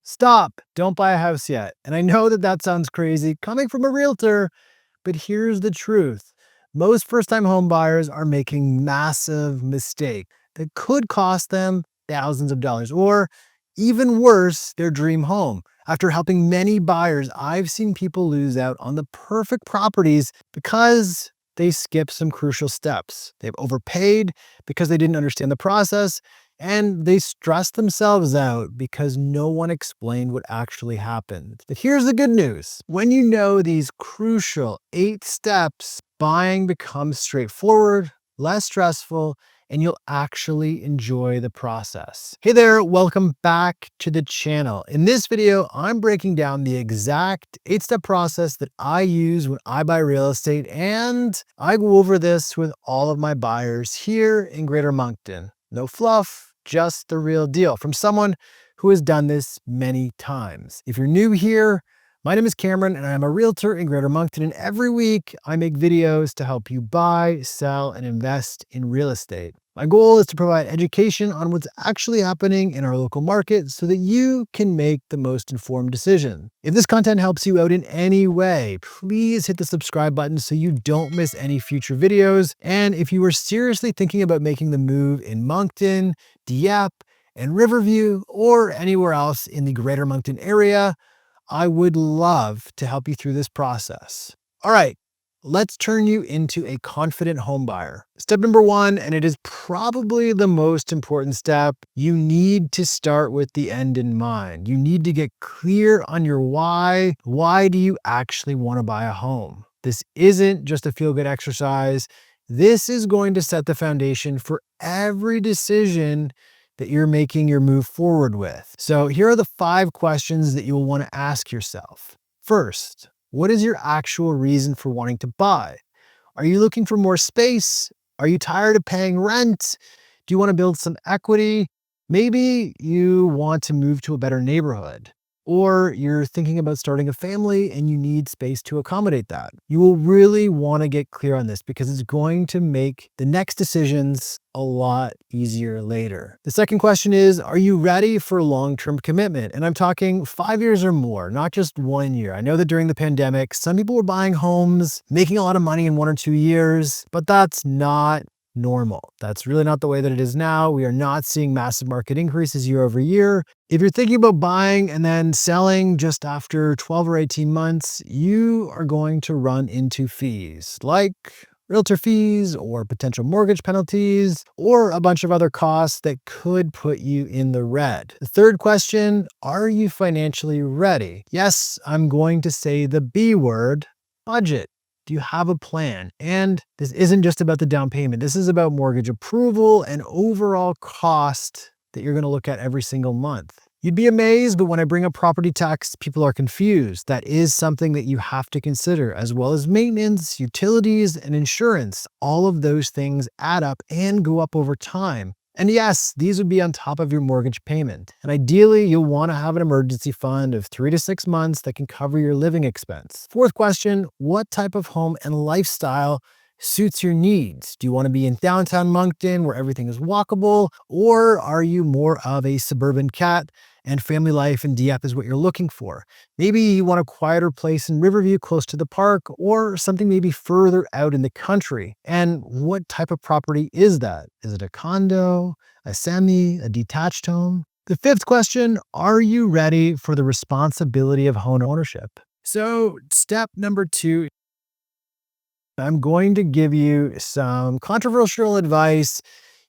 Stop, don't buy a house yet. And I know that that sounds crazy coming from a realtor, but here's the truth. Most first-time home buyers are making massive mistakes that could cost them thousands of dollars, or even worse, their dream home. After helping many buyers, I've seen people lose out on the perfect properties because they skipped some crucial steps. They've overpaid because they didn't understand the process, and they stressed themselves out because no one explained what actually happened. But here's the good news. When you know these crucial 8 steps, buying becomes straightforward, less stressful, and you'll actually enjoy the process. Hey there, welcome back to the channel. In this video, I'm breaking down the exact 8-step process that I use when I buy real estate, and I go over this with all of my buyers here in Greater Moncton. No fluff, just the real deal from someone who has done this many times. If you're new here, my name is Cameron and I'm a realtor in Greater Moncton, and every week I make videos to help you buy, sell, and invest in real estate. My goal is to provide education on what's actually happening in our local market so that you can make the most informed decision. If this content helps you out in any way, please hit the subscribe button so you don't miss any future videos. And if you are seriously thinking about making the move in Moncton, Dieppe, and Riverview, or anywhere else in the Greater Moncton area, I would love to help you through this process. All right, let's turn you into a confident home buyer. Step number 1, and it is probably the most important step, you need to start with the end in mind. You need to get clear on your why. Why do you actually want to buy a home? This isn't just a feel-good exercise. This is going to set the foundation for every decision that you're making your move forward with. So here are the 5 questions that you'll want to ask yourself. First, what is your actual reason for wanting to buy? Are you looking for more space? Are you tired of paying rent? Do you want to build some equity? Maybe you want to move to a better neighborhood, or you're thinking about starting a family and you need space to accommodate that. You will really want to get clear on this because it's going to make the next decisions a lot easier later. The second question is, are you ready for long-term commitment? And I'm talking 5 years or more, not just 1 year. I know that during the pandemic, some people were buying homes, making a lot of money in 1 or 2 years, but that's not normal. That's really not the way that it is now. We are not seeing massive market increases year over year. If you're thinking about buying and then selling just after 12 or 18 months, you are going to run into fees like realtor fees or potential mortgage penalties or a bunch of other costs that could put you in the red. The third question, are you financially ready? Yes, I'm going to say the B word, budget. Do you have a plan? And this isn't just about the down payment. This is about mortgage approval and overall cost that you're going to look at every single month. You'd be amazed, but when I bring up property tax, people are confused. That is something that you have to consider, as well as maintenance, utilities, and insurance. All of those things add up and go up over time. And yes, these would be on top of your mortgage payment. And ideally, you'll want to have an emergency fund of 3 to 6 months that can cover your living expense. Fourth question, what type of home and lifestyle suits your needs? Do you want to be in downtown Moncton where everything is walkable? Or are you more of a suburban cat and family life in Dieppe is what you're looking for? Maybe you want a quieter place in Riverview close to the park, or something maybe further out in the country. And what type of property is that? Is it a condo, a semi, a detached home? The fifth question, are you ready for the responsibility of home ownership? So step number 2, I'm going to give you some controversial advice.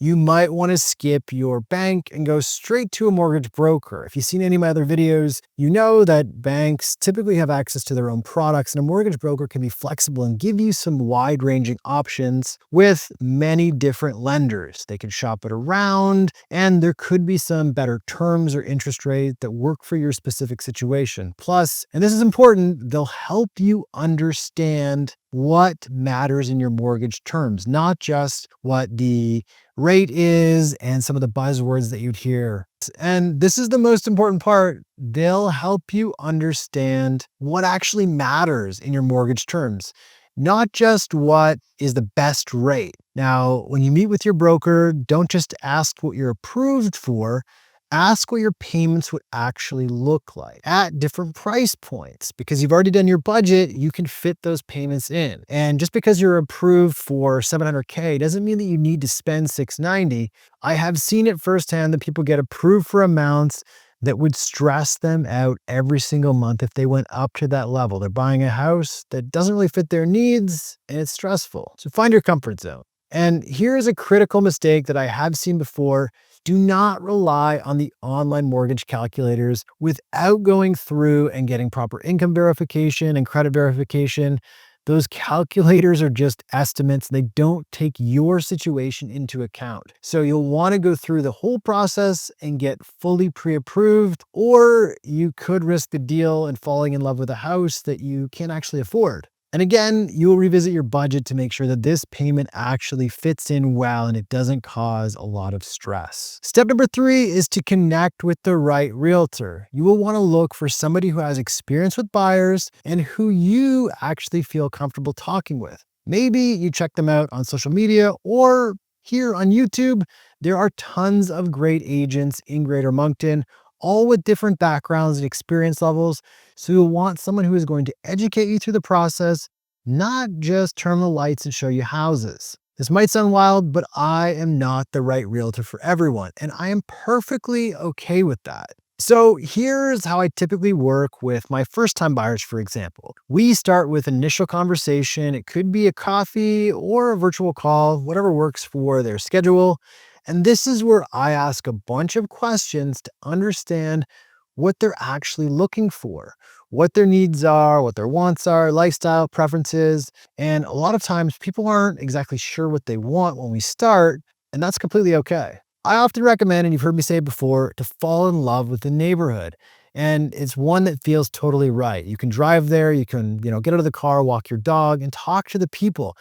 You might want to skip your bank and go straight to a mortgage broker. If you've seen any of my other videos, you know that banks typically have access to their own products, and a mortgage broker can be flexible and give you some wide-ranging options with many different lenders. They can shop it around, and there could be some better terms or interest rate that work for your specific situation. Plus, and this is important, they'll help you understand what matters in your mortgage terms, not just what the rate is and some of the buzzwords that you'd hear. And this is the most important part. They'll help you understand what actually matters in your mortgage terms, not just what is the best rate. Now, when you meet with your broker, don't just ask what you're approved for. Ask what your payments would actually look like at different price points. Because you've already done your budget, you can fit those payments in. And just because you're approved for 700K doesn't mean that you need to spend 690. I have seen it firsthand that people get approved for amounts that would stress them out every single month if they went up to that level. They're buying a house that doesn't really fit their needs and it's stressful. So find your comfort zone. And here's a critical mistake that I have seen before. Do not rely on the online mortgage calculators without going through and getting proper income verification and credit verification. Those calculators are just estimates. They don't take your situation into account. So you'll want to go through the whole process and get fully pre-approved, or you could risk the deal and falling in love with a house that you can't actually afford. And again, you will revisit your budget to make sure that this payment actually fits in well and it doesn't cause a lot of stress. Step number 3 is to connect with the right realtor. You will want to look for somebody who has experience with buyers and who you actually feel comfortable talking with. Maybe you check them out on social media or here on YouTube. There are tons of great agents in Greater Moncton, all with different backgrounds and experience levels. So you'll want someone who is going to educate you through the process, not just turn the lights and show you houses. This might sound wild, but I am not the right realtor for everyone, and I am perfectly okay with that. So here's how I typically work with my first-time buyers, for example. We start with initial conversation. It could be a coffee or a virtual call, whatever works for their schedule. And this is where I ask a bunch of questions to understand what they're actually looking for, what their needs are, what their wants are, lifestyle preferences. And a lot of times people aren't exactly sure what they want when we start, and that's completely okay. I often recommend, and you've heard me say it before, to fall in love with the neighborhood. And it's one that feels totally right. You can drive there, you can, get out of the car, walk your dog, and talk to the people.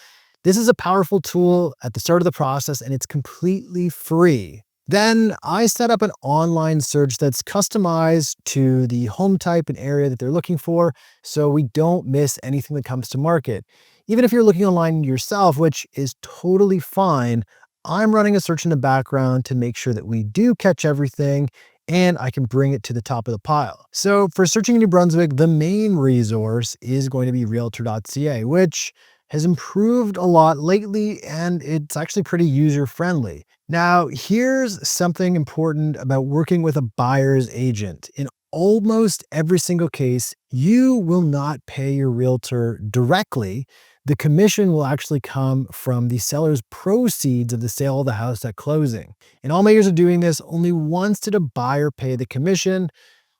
This is a powerful tool at the start of the process, and it's completely free. Then I set up an online search that's customized to the home type and area that they're looking for, so we don't miss anything that comes to market. Even if you're looking online yourself, which is totally fine, I'm running a search in the background to make sure that we do catch everything and I can bring it to the top of the pile. So for searching in New Brunswick, the main resource is going to be realtor.ca, which has improved a lot lately, and it's actually pretty user-friendly. Now, here's something important about working with a buyer's agent. In almost every single case, you will not pay your realtor directly. The commission will actually come from the seller's proceeds of the sale of the house at closing. In all my years of doing this, only once did a buyer pay the commission.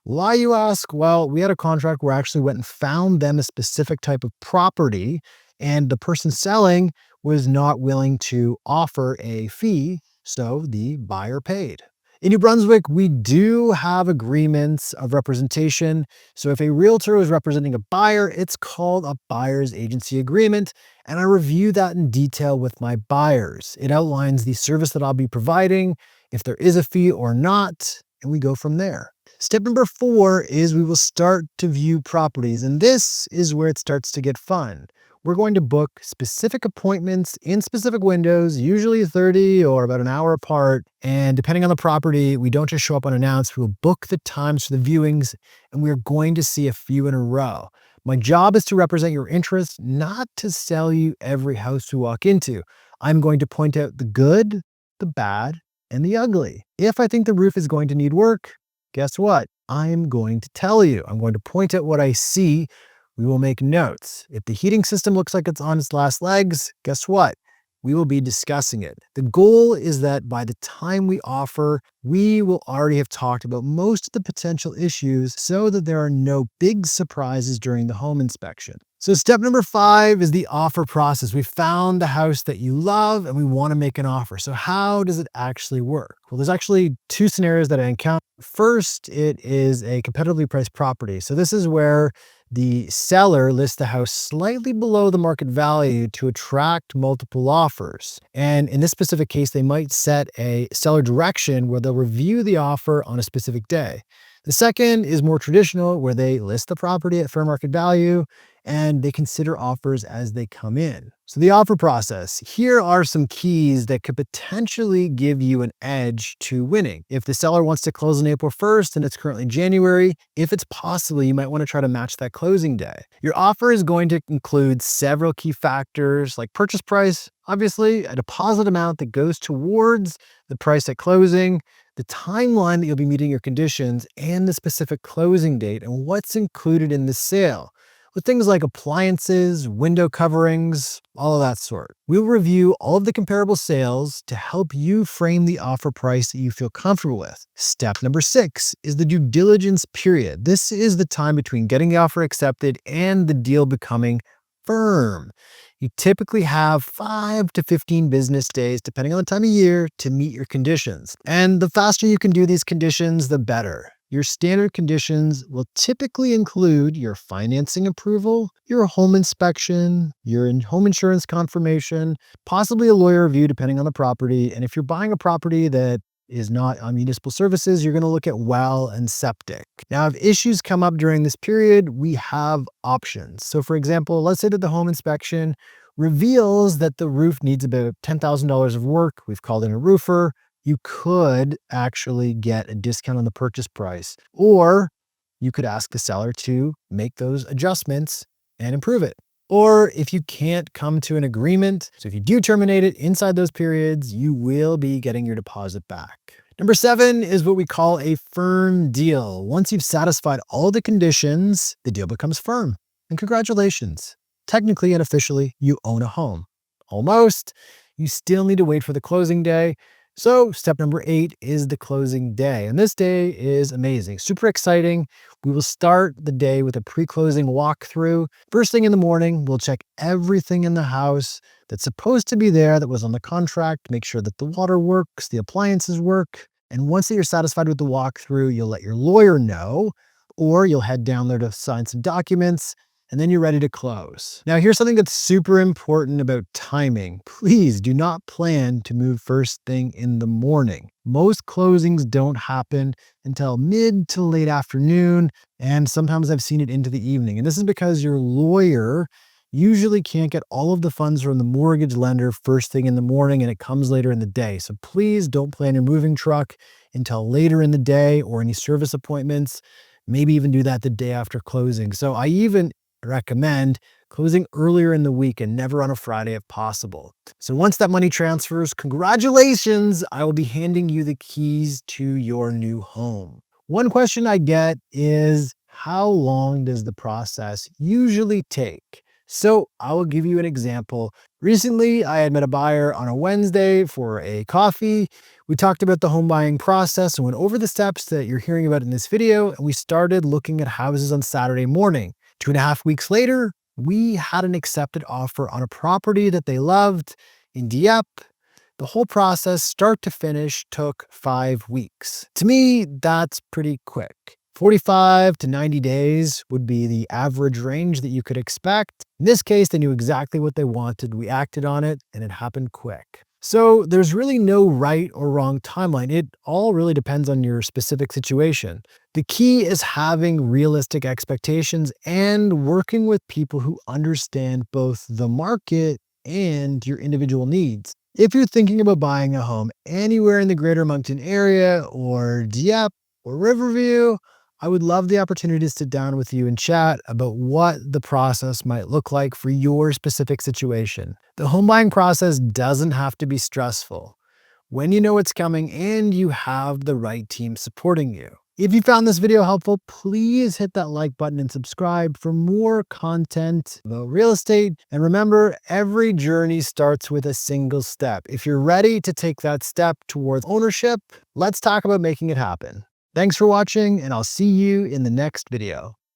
Why, you ask? Well, we had a contract where I actually went and found them a specific type of property, and the person selling was not willing to offer a fee, so the buyer paid. In New Brunswick, we do have agreements of representation. So if a realtor is representing a buyer, it's called a buyer's agency agreement, and I review that in detail with my buyers. It outlines the service that I'll be providing, if there is a fee or not, and we go from there. Step number 4 is we will start to view properties, and this is where it starts to get fun. We're going to book specific appointments in specific windows, usually 30 or about an hour apart. And depending on the property, we don't just show up unannounced. We'll book the times for the viewings, and we're going to see a few in a row. My job is to represent your interests, not to sell you every house we walk into. I'm going to point out the good, the bad, and the ugly. If I think the roof is going to need work, guess what? I'm going to tell you. I'm going to point out what I see. We will make notes. If the heating system looks like it's on its last legs, guess what? We will be discussing it. The goal is that by the time we offer, we will already have talked about most of the potential issues so that there are no big surprises during the home inspection. So step number 5 is the offer process. We found the house that you love and we want to make an offer. So how does it actually work? Well, there's actually 2 scenarios that I encounter. First, it is a competitively priced property. So this is where the seller lists the house slightly below the market value to attract multiple offers. And in this specific case, they might set a seller direction where they'll review the offer on a specific day. The second is more traditional, where they list the property at fair market value and they consider offers as they come in. So the offer process, here are some keys that could potentially give you an edge to winning. If the seller wants to close on April 1st and it's currently January, if it's possible, you might want to try to match that closing day. Your offer is going to include several key factors like purchase price, obviously, a deposit amount that goes towards the price at closing, the timeline that you'll be meeting your conditions, and the specific closing date and what's included in the sale, with things like appliances, window coverings, all of that sort. We'll review all of the comparable sales to help you frame the offer price that you feel comfortable with. Step number 6 is the due diligence period. This is the time between getting the offer accepted and the deal becoming firm. You typically have 5 to 15 business days, depending on the time of year, to meet your conditions. And the faster you can do these conditions, the better. Your standard conditions will typically include your financing approval, your home inspection, your home insurance confirmation, possibly a lawyer review depending on the property. And if you're buying a property that is not on municipal services, you're going to look at well and septic. Now, if issues come up during this period, we have options. So for example, let's say that the home inspection reveals that the roof needs about $10,000 of work. We've called in a roofer. You could actually get a discount on the purchase price, or you could ask the seller to make those adjustments and improve it. Or if you can't come to an agreement, so if you do terminate it inside those periods, you will be getting your deposit back. Number 7 is what we call a firm deal. Once you've satisfied all the conditions, the deal becomes firm. And congratulations. Technically and officially, you own a home. Almost. You still need to wait for the closing day. So step number 8 is the closing day. And this day is amazing, super exciting. We will start the day with a pre-closing walkthrough. First thing in the morning, we'll check everything in the house that's supposed to be there that was on the contract, make sure that the water works, the appliances work. And once that you're satisfied with the walkthrough, you'll let your lawyer know, or you'll head down there to sign some documents, and then you're ready to close. Now, here's something that's super important about timing. Please do not plan to move first thing in the morning. Most closings don't happen until mid to late afternoon, and sometimes I've seen it into the evening. And this is because your lawyer usually can't get all of the funds from the mortgage lender first thing in the morning, and it comes later in the day. So please don't plan your moving truck until later in the day or any service appointments. Maybe even do that the day after closing. So I even recommend closing earlier in the week and never on a Friday if possible. So once that money transfers, congratulations, I will be handing you the keys to your new home. One question I get is, how long does the process usually take? So I will give you an example. Recently, I had met a buyer on a Wednesday for a coffee. We talked about the home buying process and went over the steps that you're hearing about in this video, and we started looking at houses on Saturday morning. 2.5 weeks later, we had an accepted offer on a property that they loved in Dieppe. The whole process, start to finish, took 5 weeks. To me, that's pretty quick. 45 to 90 days would be the average range that you could expect. In this case, they knew exactly what they wanted. We acted on it, and it happened quick. So there's really no right or wrong timeline. It all really depends on your specific situation. The key is having realistic expectations and working with people who understand both the market and your individual needs. If you're thinking about buying a home anywhere in the Greater Moncton area or Dieppe or Riverview, I would love the opportunity to sit down with you and chat about what the process might look like for your specific situation. The home buying process doesn't have to be stressful when you know it's coming and you have the right team supporting you. If you found this video helpful, please hit that like button and subscribe for more content about real estate. And remember, every journey starts with a single step. If you're ready to take that step towards ownership, let's talk about making it happen. Thanks for watching, and I'll see you in the next video.